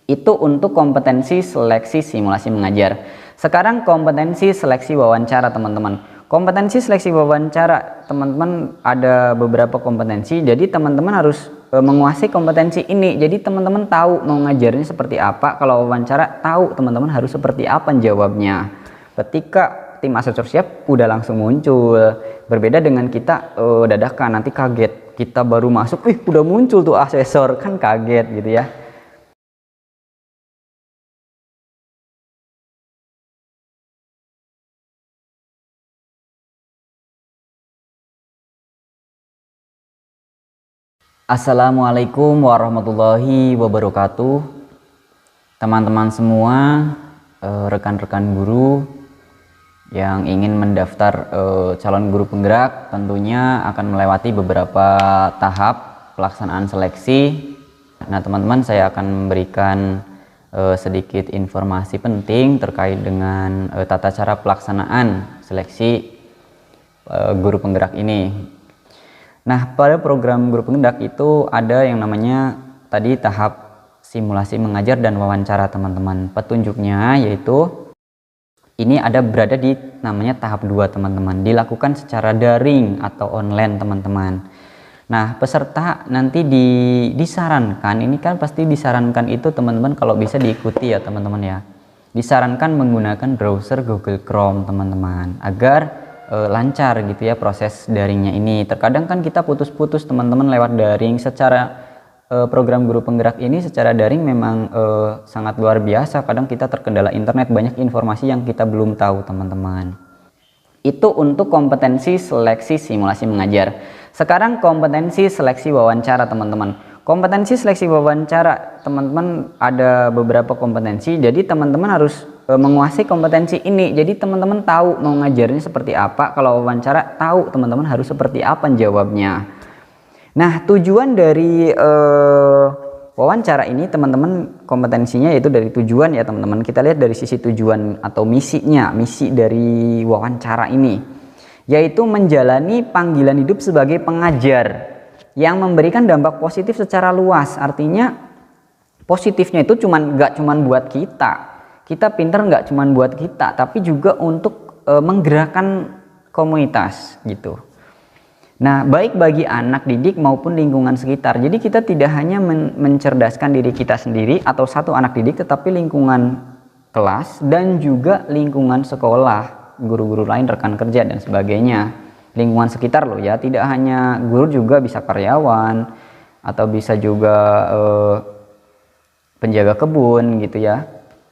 Itu untuk kompetensi seleksi simulasi mengajar. Sekarang kompetensi seleksi wawancara teman-teman. Kompetensi seleksi wawancara teman-teman ada beberapa kompetensi. Jadi teman-teman harus menguasai kompetensi ini. Jadi teman-teman tahu mau ngajarnya seperti apa. Kalau wawancara tahu teman-teman harus seperti apa jawabnya. Ketika tim asesor siap udah langsung muncul. Berbeda dengan kita dadakan, nanti kaget. Kita baru masuk, udah muncul tuh asesor, kan kaget gitu ya. Assalamualaikum warahmatullahi wabarakatuh. Teman-teman semua, rekan-rekan guru yang ingin mendaftar calon guru penggerak tentunya akan melewati beberapa tahap pelaksanaan seleksi. Nah teman-teman, saya akan memberikan sedikit informasi penting terkait dengan tata cara pelaksanaan seleksi guru penggerak ini. Nah, pada program guru penggerak itu ada yang namanya tadi tahap simulasi mengajar dan wawancara teman-teman. Petunjuknya yaitu ini ada berada di namanya tahap 2 teman-teman. Dilakukan secara daring atau online teman-teman. Nah, peserta nanti disarankan, ini kan pasti disarankan itu teman-teman kalau bisa diikuti ya teman-teman ya. Disarankan menggunakan browser Google Chrome teman-teman agar lancar gitu ya proses daringnya ini. Terkadang kan kita putus-putus teman-teman lewat daring. Secara program guru penggerak ini secara daring memang sangat luar biasa. Kadang kita terkendala internet, banyak informasi yang kita belum tahu teman-teman. Itu untuk kompetensi seleksi simulasi mengajar. Sekarang kompetensi seleksi wawancara teman-teman. Kompetensi seleksi wawancara teman-teman ada beberapa kompetensi. Jadi teman-teman harus menguasai kompetensi ini. Jadi teman-teman tahu mau ngajarnya seperti apa. Kalau wawancara tahu teman-teman harus seperti apa jawabnya. Nah tujuan dari wawancara ini teman-teman kompetensinya yaitu dari tujuan ya teman-teman. Kita lihat dari sisi tujuan atau misinya. Misi dari wawancara ini yaitu menjalani panggilan hidup sebagai pengajar yang memberikan dampak positif secara luas. Artinya positifnya itu nggak cuman buat kita pinter nggak cuman buat kita, tapi juga untuk menggerakkan komunitas gitu. Nah, baik bagi anak didik maupun lingkungan sekitar. Jadi kita tidak hanya mencerdaskan diri kita sendiri atau satu anak didik, tetapi lingkungan kelas dan juga lingkungan sekolah, guru-guru lain, rekan kerja dan sebagainya. Lingkungan sekitar loh ya, tidak hanya guru, juga bisa karyawan atau bisa juga penjaga kebun gitu ya.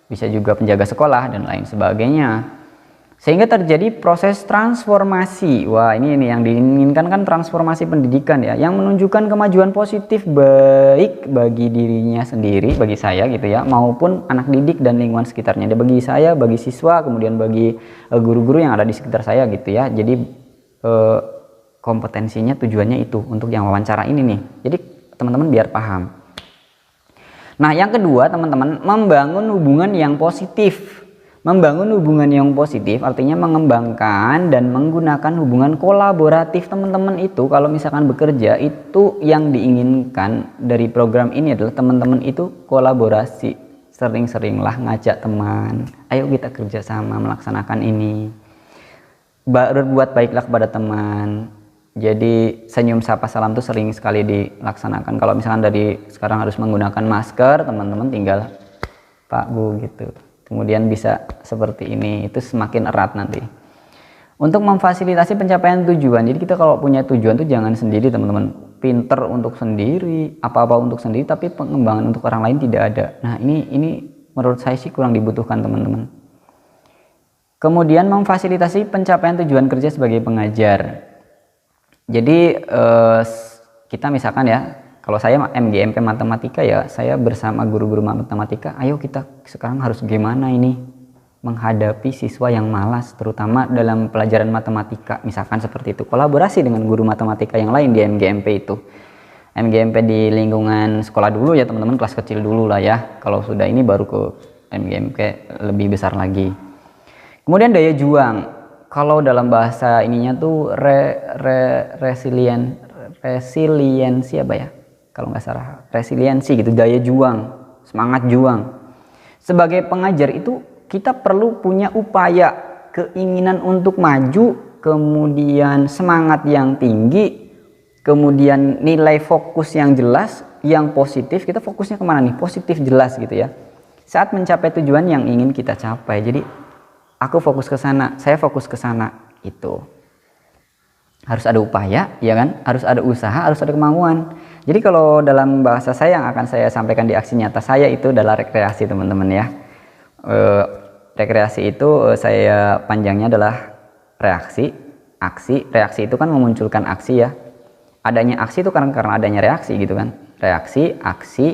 Bisa juga penjaga sekolah dan lain sebagainya. Sehingga terjadi proses transformasi. Wah, ini yang diinginkan kan transformasi pendidikan ya, yang menunjukkan kemajuan positif baik bagi dirinya sendiri, bagi saya gitu ya, maupun anak didik dan lingkungan sekitarnya. Bagi saya, bagi siswa, kemudian bagi guru-guru yang ada di sekitar saya gitu ya. Jadi kompetensinya tujuannya itu untuk yang wawancara ini nih. Jadi teman-teman biar paham. Nah, yang kedua teman-teman, membangun hubungan yang positif. Membangun hubungan yang positif artinya mengembangkan dan menggunakan hubungan kolaboratif teman-teman itu. Kalau misalkan bekerja itu yang diinginkan dari program ini adalah teman-teman itu kolaborasi. Sering-seringlah ngajak teman, ayo kita kerjasama melaksanakan ini. Berbuat baiklah kepada teman. Jadi senyum sapa salam itu sering sekali dilaksanakan. Kalau misalkan dari sekarang harus menggunakan masker, teman-teman tinggal Pak Bu gitu. Kemudian bisa seperti ini, itu semakin erat nanti. Untuk memfasilitasi pencapaian tujuan. Jadi kita kalau punya tujuan tuh jangan sendiri teman-teman. Pinter untuk sendiri, apa-apa untuk sendiri, tapi pengembangan untuk orang lain tidak ada. Nah ini menurut saya sih kurang dibutuhkan teman-teman. Kemudian memfasilitasi pencapaian tujuan kerja sebagai pengajar. Jadi kita misalkan ya, kalau saya MGMP matematika ya, saya bersama guru-guru matematika, ayo kita sekarang harus gimana ini menghadapi siswa yang malas, terutama dalam pelajaran matematika, misalkan seperti itu. Kolaborasi dengan guru matematika yang lain di MGMP itu. MGMP di lingkungan sekolah dulu ya teman-teman, kelas kecil dulu lah ya. Kalau sudah ini baru ke MGMP lebih besar lagi. Kemudian daya juang. Kalau dalam bahasa ininya tuh resiliensi apa ya? Kalau nggak salah resiliensi gitu, daya juang. semangat juang. Sebagai pengajar itu kita perlu punya upaya, keinginan untuk maju, kemudian semangat yang tinggi, kemudian nilai fokus yang jelas, yang positif. Kita fokusnya kemana nih? Positif, jelas gitu ya. Saat mencapai tujuan yang ingin kita capai. Jadi aku fokus ke sana, saya fokus ke sana. Itu harus ada upaya, ya kan? Harus ada usaha, harus ada kemauan. Jadi kalau dalam bahasa saya yang akan saya sampaikan di aksi nyata saya itu adalah rekreasi, teman-teman ya. Rekreasi itu saya panjangnya adalah reaksi, aksi. Reaksi itu kan memunculkan aksi ya. Adanya aksi itu karena adanya reaksi gitu kan. Reaksi, aksi,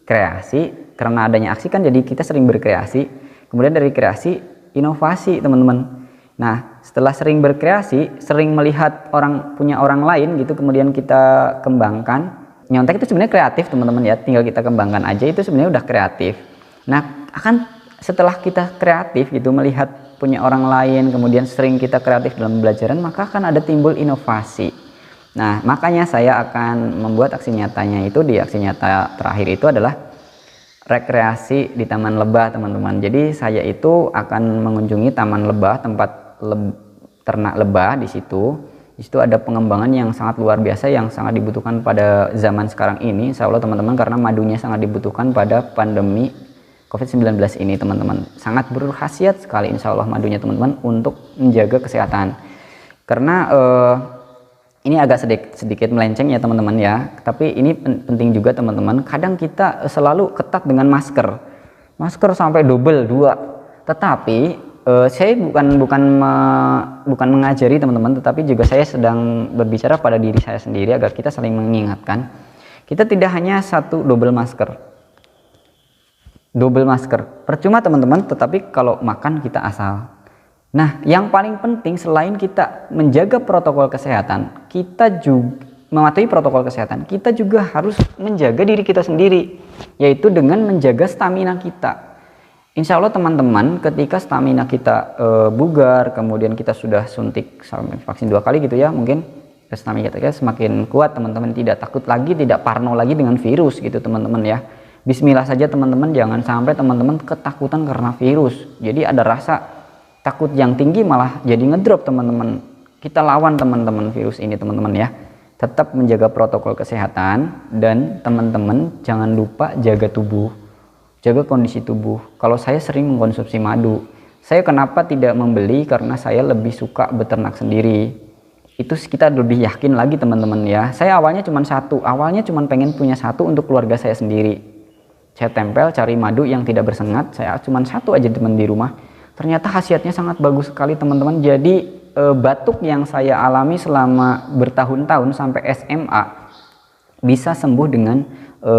kreasi. Karena adanya aksi kan jadi kita sering berkreasi. Kemudian dari kreasi, inovasi, teman-teman. Nah, setelah sering berkreasi, sering melihat punya orang lain gitu, kemudian kita kembangkan. Nyontek itu sebenarnya kreatif, teman-teman ya. Tinggal kita kembangkan aja, itu sebenarnya udah kreatif. Nah, setelah kita kreatif gitu, melihat punya orang lain, kemudian sering kita kreatif dalam pembelajaran, maka akan ada timbul inovasi. Nah, makanya saya akan membuat aksi nyatanya itu, di aksi nyata terakhir itu adalah rekreasi di Taman Lebah, teman-teman. Jadi saya itu akan mengunjungi Taman Lebah, tempat ternak lebah di situ. Di situ ada pengembangan yang sangat luar biasa yang sangat dibutuhkan pada zaman sekarang ini, insya Allah teman-teman, karena madunya sangat dibutuhkan pada pandemi COVID-19 ini, teman-teman. Sangat berkhasiat sekali insya Allah madunya, teman-teman, untuk menjaga kesehatan. Karena ini agak sedikit melenceng ya teman-teman ya, tapi ini penting juga teman-teman. Kadang kita selalu ketat dengan masker sampai double 2, tetapi saya bukan mengajari teman-teman, tetapi juga saya sedang berbicara pada diri saya sendiri agar kita saling mengingatkan. Kita tidak hanya satu double masker, percuma teman-teman, tetapi kalau makan kita asal. Nah, yang paling penting selain kita menjaga protokol kesehatan, kita juga mematuhi protokol kesehatan, kita juga harus menjaga diri kita sendiri, yaitu dengan menjaga stamina kita. Insya Allah teman-teman, ketika stamina kita bugar, kemudian kita sudah suntik sampai vaksin 2 kali gitu ya, mungkin stamina kita semakin kuat, teman-teman, tidak takut lagi, tidak parno lagi dengan virus gitu teman-teman ya. Bismillah saja teman-teman, jangan sampai teman-teman ketakutan karena virus. Jadi ada rasa takut yang tinggi malah jadi ngedrop, teman-teman. Kita lawan teman-teman virus ini, teman-teman ya. Tetap menjaga protokol kesehatan, dan teman-teman jangan lupa jaga tubuh, jaga kondisi tubuh. Kalau saya sering mengkonsumsi madu, saya kenapa tidak membeli? Karena saya lebih suka beternak sendiri. Itu kita lebih yakin lagi teman-teman ya. Saya awalnya cuma pengen punya satu untuk keluarga saya sendiri. Saya tempel cari madu yang tidak bersengat, saya cuma satu aja teman di rumah. Ternyata khasiatnya sangat bagus sekali teman-teman. Jadi batuk yang saya alami selama bertahun-tahun sampai SMA bisa sembuh dengan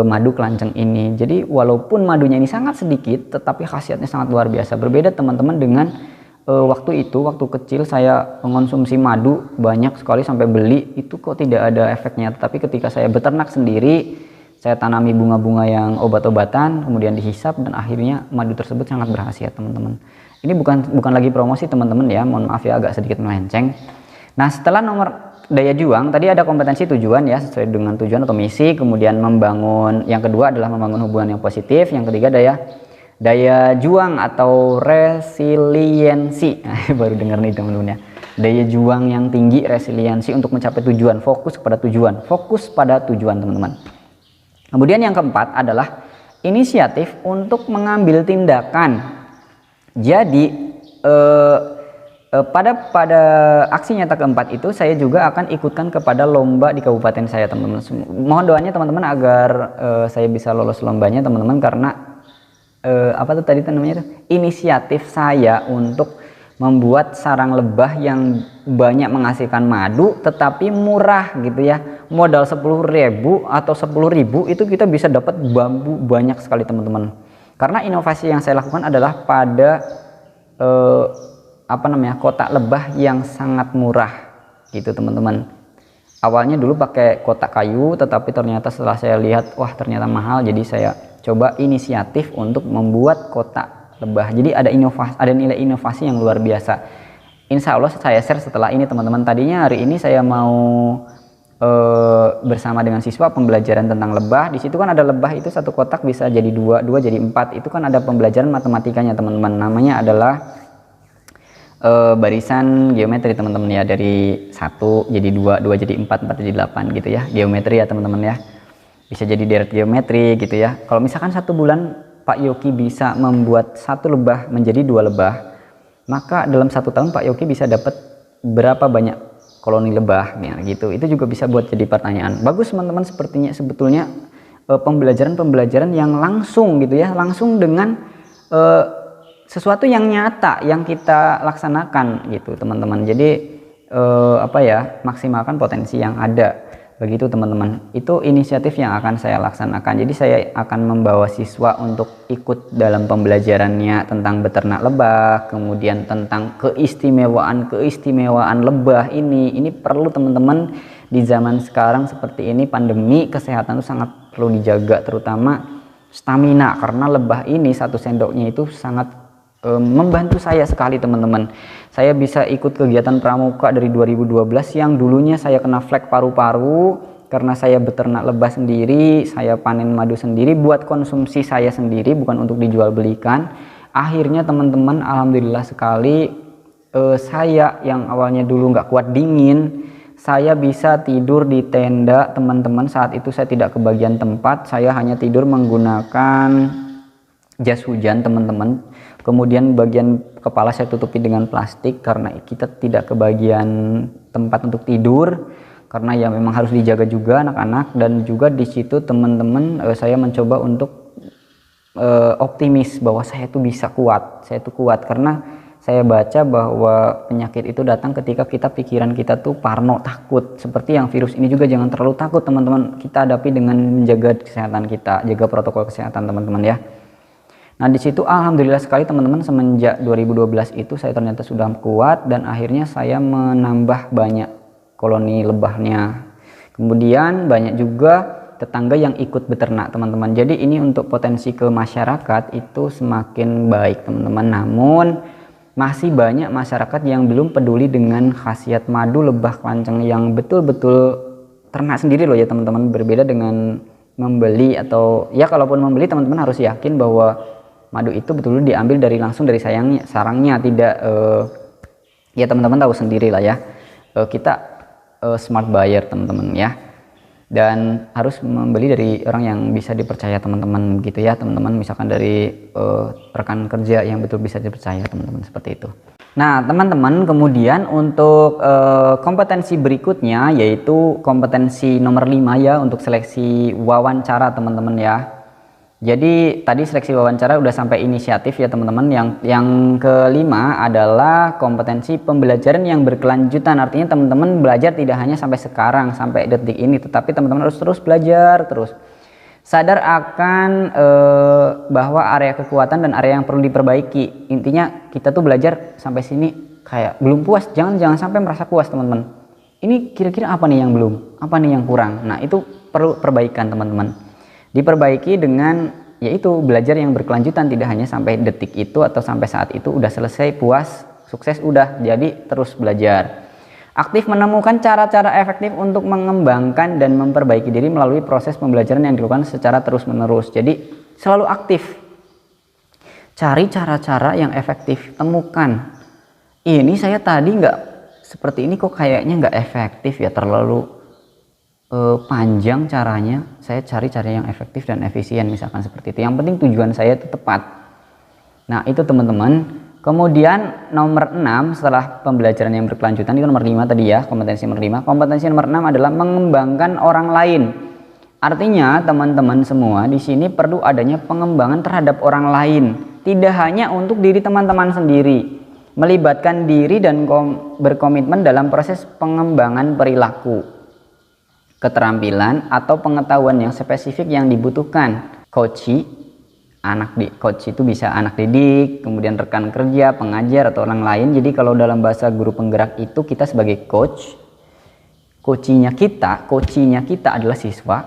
madu kelanceng ini. Jadi walaupun madunya ini sangat sedikit, tetapi khasiatnya sangat luar biasa. Berbeda teman-teman dengan waktu kecil saya mengonsumsi madu banyak sekali sampai beli, itu kok tidak ada efeknya. Tetapi ketika saya beternak sendiri, saya tanami bunga-bunga yang obat-obatan, kemudian dihisap, dan akhirnya madu tersebut sangat berkhasiat teman-teman. Ini bukan lagi promosi teman-teman ya, mohon maaf ya agak sedikit melenceng. Nah, setelah nomor daya juang, tadi ada kompetensi tujuan ya, sesuai dengan tujuan atau misi, kemudian membangun, yang kedua adalah membangun hubungan yang positif, yang ketiga daya juang atau resiliensi. Baru dengar nih teman-teman ya. Daya juang yang tinggi, resiliensi untuk mencapai tujuan, fokus pada tujuan teman-teman. Kemudian yang keempat adalah inisiatif untuk mengambil tindakan. Jadi pada aksi nyata keempat itu saya juga akan ikutkan kepada lomba di kabupaten saya teman-teman. Mohon doanya teman-teman agar saya bisa lolos lombanya teman-teman, karena inisiatif saya untuk membuat sarang lebah yang banyak menghasilkan madu tetapi murah gitu ya. Modal 10.000 atau 10.000 itu kita bisa dapat bambu banyak sekali teman-teman. Karena inovasi yang saya lakukan adalah pada kotak lebah yang sangat murah gitu teman-teman. Awalnya dulu pakai kotak kayu, tetapi ternyata setelah saya lihat wah ternyata mahal, jadi saya coba inisiatif untuk membuat kotak lebah. Jadi ada nilai inovasi yang luar biasa. Insya Allah saya share setelah ini teman-teman. Tadinya hari ini saya mau bersama dengan siswa pembelajaran tentang lebah. Di situ kan ada lebah itu satu kotak bisa jadi dua jadi 4. Itu kan ada pembelajaran matematikanya teman-teman. Namanya adalah barisan geometri teman-teman ya, dari 1 jadi 2 jadi 4 jadi 8 gitu ya, geometri ya teman-teman ya. Bisa jadi deret geometri gitu ya. Kalau misalkan 1 bulan Pak Yoki bisa membuat 1 lebah menjadi 2 lebah, maka dalam 1 tahun Pak Yoki bisa dapat berapa banyak koloni lebah ya, gitu. Itu juga bisa buat jadi pertanyaan. Bagus teman-teman, sepertinya sebetulnya pembelajaran yang langsung gitu ya, langsung dengan sesuatu yang nyata yang kita laksanakan gitu teman-teman. Jadi maksimalkan potensi yang ada. Begitu teman-teman, itu inisiatif yang akan saya laksanakan. Jadi saya akan membawa siswa untuk ikut dalam pembelajarannya tentang beternak lebah, kemudian tentang keistimewaan lebah ini perlu teman-teman. Di zaman sekarang seperti ini, pandemi, kesehatan itu sangat perlu dijaga, terutama stamina, karena lebah ini 1 sendoknya itu sangat membantu saya sekali teman-teman. Saya bisa ikut kegiatan pramuka dari 2012 yang dulunya saya kena flek paru-paru karena saya beternak lebah sendiri, saya panen madu sendiri buat konsumsi saya sendiri, bukan untuk dijual belikan. Akhirnya teman-teman, alhamdulillah sekali, saya yang awalnya dulu nggak kuat dingin, saya bisa tidur di tenda teman-teman. Saat itu saya tidak kebagian tempat, saya hanya tidur menggunakan jas hujan teman-teman. Kemudian bagian kepala saya tutupi dengan plastik karena kita tidak kebagian tempat untuk tidur, karena ya memang harus dijaga juga anak-anak. Dan juga di situ teman-teman, saya mencoba untuk optimis bahwa saya tuh bisa kuat, saya tuh kuat, karena saya baca bahwa penyakit itu datang ketika pikiran kita tuh parno, takut. Seperti yang virus ini juga, jangan terlalu takut teman-teman, kita hadapi dengan menjaga kesehatan kita, jaga protokol kesehatan teman-teman ya. Nah di situ alhamdulillah sekali teman-teman, semenjak 2012 itu saya ternyata sudah kuat dan akhirnya saya menambah banyak koloni lebahnya. Kemudian banyak juga tetangga yang ikut beternak teman-teman. Jadi ini untuk potensi ke masyarakat itu semakin baik teman-teman. Namun masih banyak masyarakat yang belum peduli dengan khasiat madu lebah kelanceng yang betul-betul ternak sendiri loh ya teman-teman. Berbeda dengan membeli, atau ya kalaupun membeli teman-teman harus yakin bahwa madu itu betul-betul diambil dari langsung dari sarangnya, tidak ya teman-teman tahu sendiri lah ya, kita smart buyer teman-teman ya, dan harus membeli dari orang yang bisa dipercaya teman-teman gitu ya teman-teman, misalkan dari rekan kerja yang betul bisa dipercaya teman-teman, seperti itu. Nah teman-teman, kemudian untuk kompetensi berikutnya yaitu kompetensi nomor 5 ya, untuk seleksi wawancara teman-teman ya. Jadi tadi seleksi wawancara udah sampai inisiatif ya teman-teman. Yang kelima adalah kompetensi pembelajaran yang berkelanjutan. Artinya teman-teman belajar tidak hanya sampai sekarang, sampai detik ini, tetapi teman-teman harus terus belajar terus. Sadar akan bahwa area kekuatan dan area yang perlu diperbaiki. Intinya kita tuh belajar sampai sini kayak belum puas, jangan sampai merasa puas teman-teman. Ini kira-kira apa nih yang belum, apa nih yang kurang. Nah itu perlu perbaikan teman-teman. Diperbaiki dengan yaitu belajar yang berkelanjutan, tidak hanya sampai detik itu atau sampai saat itu udah selesai, puas, sukses, udah. Jadi terus belajar. Aktif menemukan cara-cara efektif untuk mengembangkan dan memperbaiki diri melalui proses pembelajaran yang dilakukan secara terus-menerus. Jadi selalu aktif. Cari cara-cara yang efektif, temukan. Ini saya tadi nggak seperti ini kok kayaknya nggak efektif ya, terlalu panjang caranya. Saya cari cara yang efektif dan efisien, misalkan seperti itu. Yang penting tujuan saya itu tepat. Nah itu teman-teman. Kemudian nomor 6 setelah pembelajaran yang berkelanjutan, itu nomor 5 tadi ya, kompetensi nomor 5. Kompetensi nomor 6 adalah mengembangkan orang lain. Artinya teman-teman semua di sini perlu adanya pengembangan terhadap orang lain, tidak hanya untuk diri teman-teman sendiri. Melibatkan diri dan berkomitmen dalam proses pengembangan perilaku, keterampilan atau pengetahuan yang spesifik yang dibutuhkan. Coach itu bisa anak didik, kemudian rekan kerja, pengajar atau orang lain. Jadi kalau dalam bahasa guru penggerak itu kita sebagai coach, coachingnya kita adalah siswa,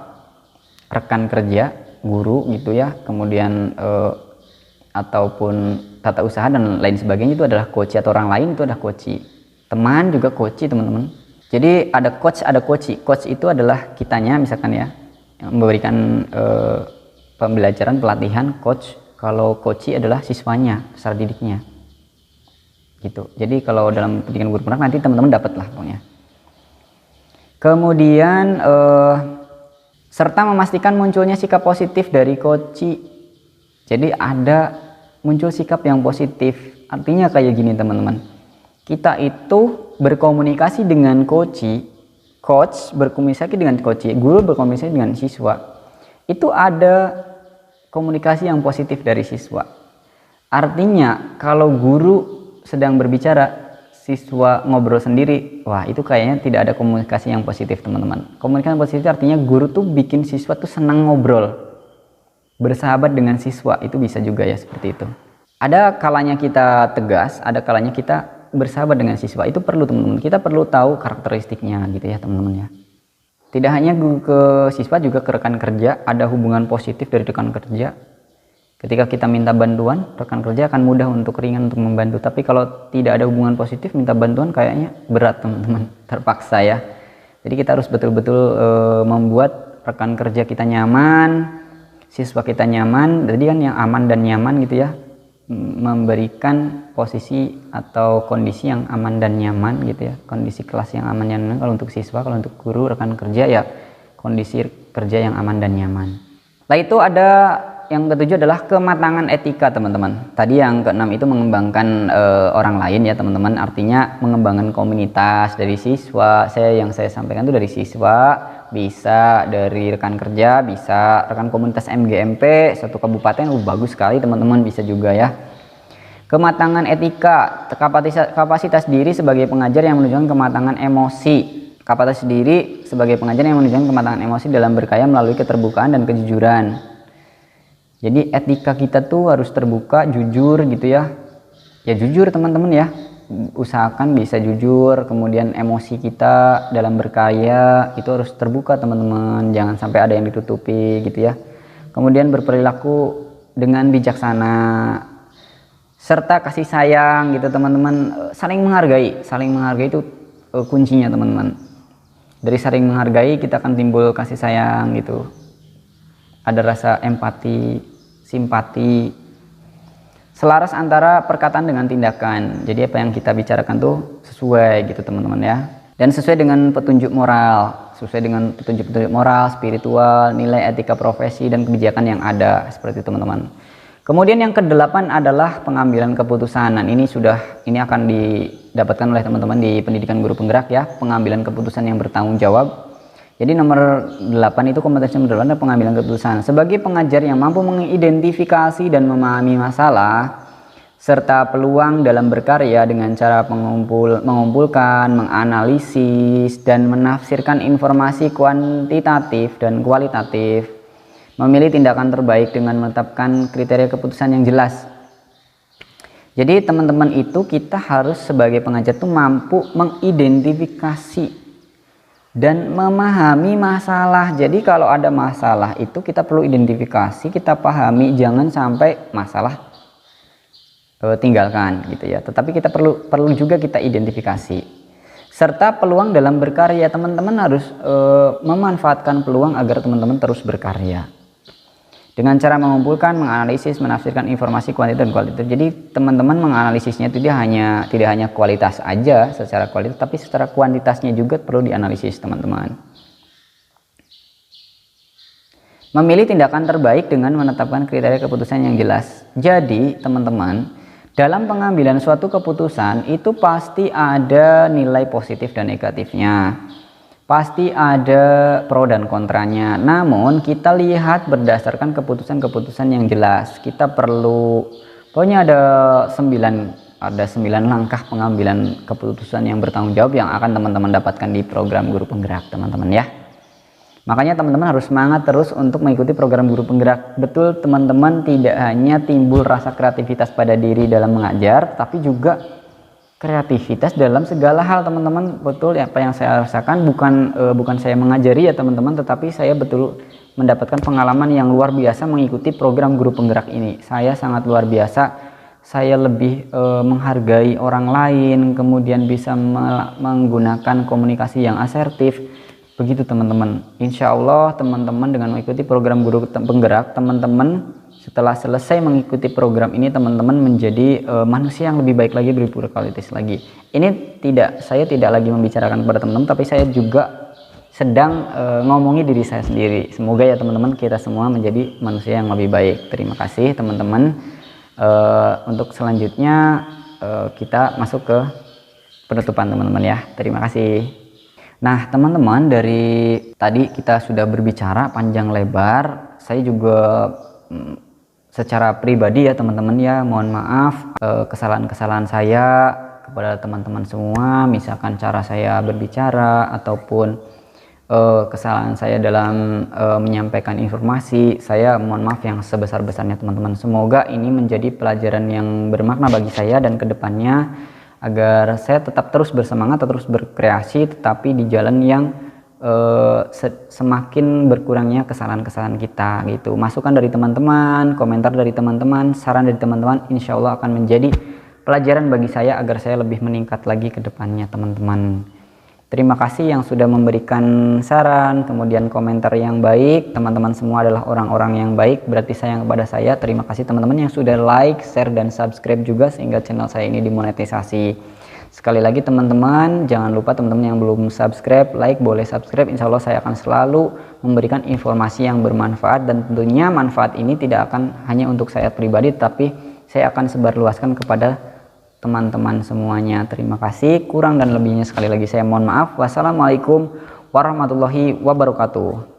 rekan kerja, guru gitu ya, kemudian ataupun tata usaha dan lain sebagainya, itu adalah coach, atau orang lain itu adalah coach. Teman juga coach teman-teman. Jadi ada coach, ada coachee. Coach itu adalah kitanya misalkan ya, yang memberikan pembelajaran, pelatihan. Coach, kalau coachee adalah siswanya, peserta didiknya gitu. Jadi kalau dalam pendidikan guru penggerak nanti teman-teman dapat lah pokoknya. Kemudian serta memastikan munculnya sikap positif dari coachee. Jadi ada muncul sikap yang positif. Artinya kayak gini teman-teman, kita itu berkomunikasi dengan coach berkomunikasi dengan coach, guru berkomunikasi dengan siswa, itu ada komunikasi yang positif dari siswa. Artinya kalau guru sedang berbicara, siswa ngobrol sendiri, wah itu kayaknya tidak ada komunikasi yang positif teman-teman. Komunikasi positif artinya guru tuh bikin siswa tuh senang ngobrol, bersahabat dengan siswa, itu bisa juga ya seperti itu. Ada kalanya kita tegas, ada kalanya kita bersahabat dengan siswa. Itu perlu teman-teman, kita perlu tahu karakteristiknya gitu ya teman-teman ya. Tidak hanya ke siswa, juga ke rekan kerja ada hubungan positif dari rekan kerja. Ketika kita minta bantuan, rekan kerja akan mudah untuk ringan untuk membantu. Tapi kalau tidak ada hubungan positif, minta bantuan kayaknya berat teman-teman, terpaksa ya. Jadi kita harus betul-betul membuat rekan kerja kita nyaman, siswa kita nyaman. Jadi kan yang aman dan nyaman gitu ya, memberikan posisi atau kondisi yang aman dan nyaman gitu ya, kondisi kelas yang aman dan nyaman kalau untuk siswa, kalau untuk guru rekan kerja ya kondisi kerja yang aman dan nyaman. Nah itu ada yang ketujuh adalah kematangan etika teman-teman. Tadi yang keenam itu mengembangkan orang lain ya teman-teman, artinya mengembangkan komunitas dari siswa. Yang saya sampaikan itu dari siswa, bisa dari rekan kerja, bisa rekan komunitas MGMP satu kabupaten, bagus sekali teman-teman, bisa juga ya. Kematangan etika, kapasitas diri sebagai pengajar yang menunjukkan kematangan emosi. Kapasitas diri sebagai pengajar yang menunjukkan kematangan emosi dalam berkarya melalui keterbukaan dan kejujuran. Jadi etika kita tuh harus terbuka, jujur gitu ya. Ya jujur teman-teman ya, usahakan bisa jujur. Kemudian emosi kita dalam berkarya itu harus terbuka teman-teman, jangan sampai ada yang ditutupi gitu ya. Kemudian berperilaku dengan bijaksana serta kasih sayang gitu teman-teman. Saling menghargai itu kuncinya teman-teman. Dari saling menghargai kita akan timbul kasih sayang gitu, ada rasa empati, simpati, selaras antara perkataan dengan tindakan. Jadi apa yang kita bicarakan tuh sesuai gitu teman-teman ya, dan sesuai dengan petunjuk moral, petunjuk moral, spiritual, nilai etika profesi dan kebijakan yang ada, seperti itu teman-teman. Kemudian yang kedelapan adalah pengambilan keputusan. Ini akan didapatkan oleh teman-teman di pendidikan guru penggerak ya, pengambilan keputusan yang bertanggung jawab. Jadi nomor 8 itu kompetensi nomor 8 adalah pengambilan keputusan. Sebagai pengajar yang mampu mengidentifikasi dan memahami masalah serta peluang dalam berkarya dengan cara mengumpulkan, menganalisis dan menafsirkan informasi kuantitatif dan kualitatif, memilih tindakan terbaik dengan menetapkan kriteria keputusan yang jelas. Jadi teman-teman itu kita harus sebagai pengajar tuh mampu mengidentifikasi dan memahami masalah. Jadi kalau ada masalah itu kita perlu identifikasi, kita pahami, jangan sampai masalah tinggalkan gitu ya. Tetapi kita perlu juga kita identifikasi. Serta peluang dalam berkarya, teman-teman harus memanfaatkan peluang agar teman-teman terus berkarya. Dengan cara mengumpulkan, menganalisis, menafsirkan informasi kuantitatif dan kualitatif. Jadi teman-teman menganalisisnya itu tidak hanya kualitas aja secara kualitas, tapi secara kuantitasnya juga perlu dianalisis teman-teman. Memilih tindakan terbaik dengan menetapkan kriteria keputusan yang jelas. Jadi teman-teman, dalam pengambilan suatu keputusan itu pasti ada nilai positif dan negatifnya. Pasti ada pro dan kontranya. Namun kita lihat berdasarkan keputusan-keputusan yang jelas. Kita perlu, pokoknya ada 9 langkah pengambilan keputusan yang bertanggung jawab yang akan teman-teman dapatkan di program guru penggerak teman-teman ya. Makanya teman-teman harus semangat terus untuk mengikuti program guru penggerak. Betul teman-teman, tidak hanya timbul rasa kreativitas pada diri dalam mengajar, tapi juga kreativitas dalam segala hal teman-teman. Betul ya, apa yang saya rasakan bukan saya mengajari ya teman-teman, tetapi saya betul mendapatkan pengalaman yang luar biasa mengikuti program guru penggerak ini. Saya sangat luar biasa saya lebih menghargai orang lain, kemudian bisa menggunakan komunikasi yang asertif. Begitu teman-teman. Insya Allah teman-teman dengan mengikuti program Guru Penggerak, teman-teman setelah selesai mengikuti program ini, teman-teman menjadi manusia yang lebih baik lagi, berkualitas lagi. Ini saya tidak lagi membicarakan kepada teman-teman, tapi saya juga sedang ngomongi diri saya sendiri. Semoga ya teman-teman kita semua menjadi manusia yang lebih baik. Terima kasih teman-teman. Untuk selanjutnya kita masuk ke penutupan teman-teman ya. Terima kasih. Nah teman-teman, dari tadi kita sudah berbicara panjang lebar. Saya juga secara pribadi ya teman-teman ya, mohon maaf kesalahan-kesalahan saya kepada teman-teman semua, misalkan cara saya berbicara ataupun kesalahan saya dalam menyampaikan informasi. Saya mohon maaf yang sebesar-besarnya teman-teman. Semoga ini menjadi pelajaran yang bermakna bagi saya dan kedepannya, agar saya tetap terus bersemangat, terus berkreasi, tetapi di jalan yang semakin berkurangnya kesalahan-kesalahan kita gitu. Masukan dari teman-teman, komentar dari teman-teman, saran dari teman-teman, insya Allah akan menjadi pelajaran bagi saya agar saya lebih meningkat lagi ke depannya teman-teman. Terima kasih yang sudah memberikan saran, kemudian komentar yang baik. Teman-teman semua adalah orang-orang yang baik, berarti sayang kepada saya. Terima kasih teman-teman yang sudah like, share, dan subscribe juga sehingga channel saya ini dimonetisasi. Sekali lagi teman-teman, jangan lupa teman-teman yang belum subscribe, like, boleh subscribe. Insya Allah saya akan selalu memberikan informasi yang bermanfaat, dan tentunya manfaat ini tidak akan hanya untuk saya pribadi, tapi saya akan sebarluaskan kepada teman-teman semuanya. Terima kasih. Kurang dan lebihnya sekali lagi saya mohon maaf. Wassalamualaikum warahmatullahi wabarakatuh.